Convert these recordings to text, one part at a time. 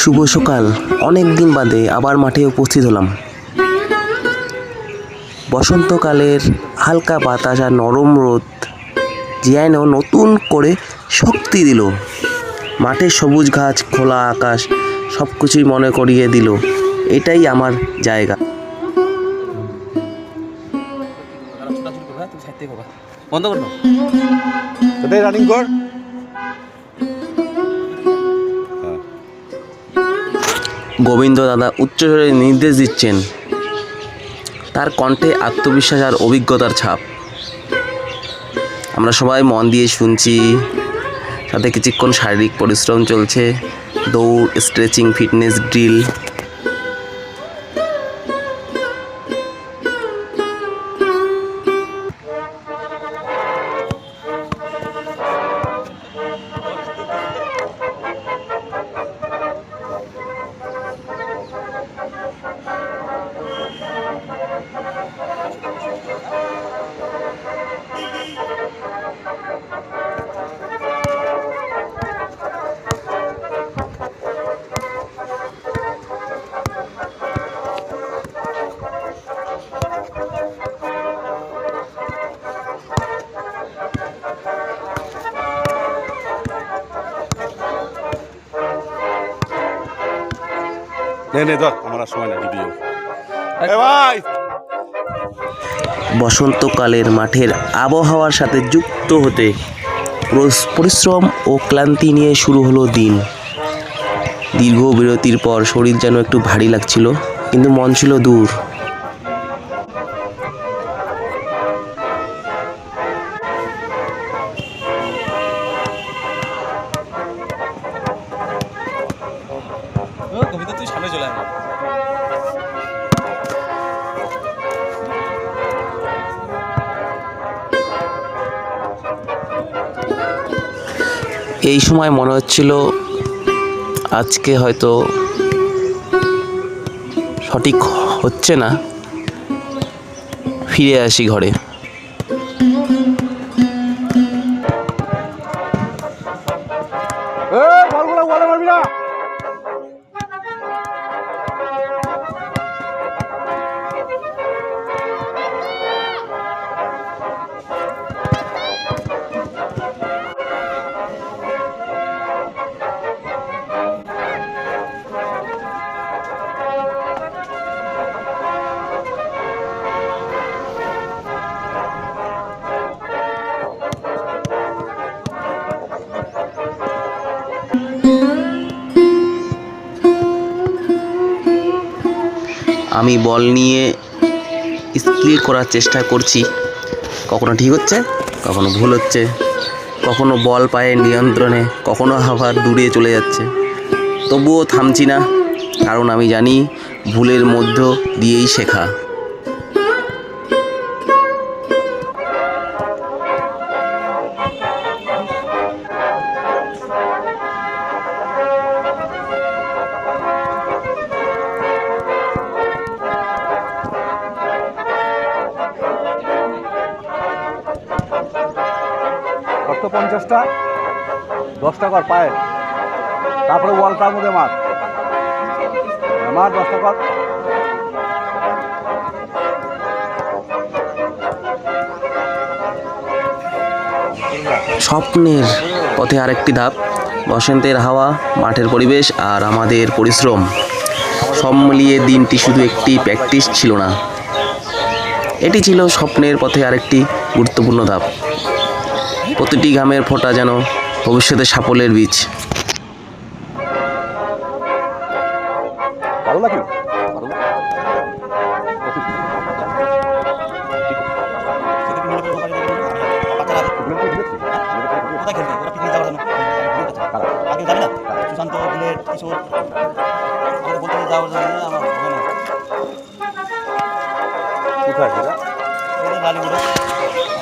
শুভ সকাল। অনেক দিন বাদে আবার মাঠে উপস্থিত হলাম। বসন্তকালের হালকা বাতাস আর নরম রোদ যেন নতুন করে শক্তি দিল। মাঠের সবুজ ঘাস, খোলা আকাশ সব কিছুই মনে করিয়ে দিল এটাই আমার জায়গা। রানিং কর। গোবিন্দ দাদা উচ্চস্বরে নির্দেশ দিচ্ছেন, তার কণ্ঠে আত্মবিশ্বাস আর অভিজ্ঞতার ছাপ। আমরা সবাই মন দিয়ে শুনছি, সাথে কিছুক্ষণ শারীরিক পরিশ্রম চলছে, দৌড়, স্ট্রেচিং, ফিটনেস ড্রিল। বসন্তকালের মাঠের আবহাওয়ার সাথে যুক্ত হতে পরিশ্রম ও ক্লান্তি নিয়ে শুরু হলো দিন। দীর্ঘ বিরতির পর শরীর যেন একটু ভারী লাগছিল, কিন্তু মন ছিল দূর। তুই সামনে চলে আয়। এই সময় মনে হচ্ছিল আজকে হয়তো সঠিক হচ্ছে না, ফিরে আসি ঘরে। আমি বল নিয়ে স্কিল করার চেষ্টা করছি, কখনো ঠিক হচ্ছে, কখনো ভুল হচ্ছে, কখনো বল পায়ের নিয়ন্ত্রণে, কখনো আবার দূরে চলে যাচ্ছে। তবুও থামছি না, কারণ আমি জানি ভুলের মধ্য দিয়েই শেখা। কত 50টা 10টা কর পায়ে, তারপরে ওয়ালটার মধ্যে মার 10টা কর। স্বপ্নের পথে আরেকটি ধাপ, বসন্তের হাওয়া, মাঠের পরিবেশ আর আমাদের পরিশ্রম সব মিলিয়ে দিনটি শুধু একটি প্র্যাকটিস ছিল না, এটি ছিল স্বপ্নের পথে আরেকটি গুরুত্বপূর্ণ ধাপ। প্রতিটি ঘামের ফোঁটা যেন ভবিষ্যতে সাফল্যের বীজ।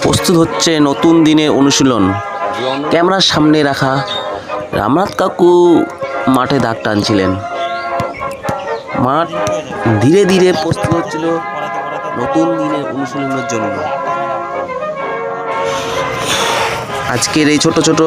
প্রস্তুত হচ্ছে নতুন দিনের অনুশীলন। ক্যামেরার সামনে রাখা রামনাথ কাকু মাঠে দাগ টানছিলেন। মাঠ ধীরে ধীরে প্রস্তুত হচ্ছিল নতুন দিনের অনুশীলনের জন্য। আজকের এই ছোট ছোট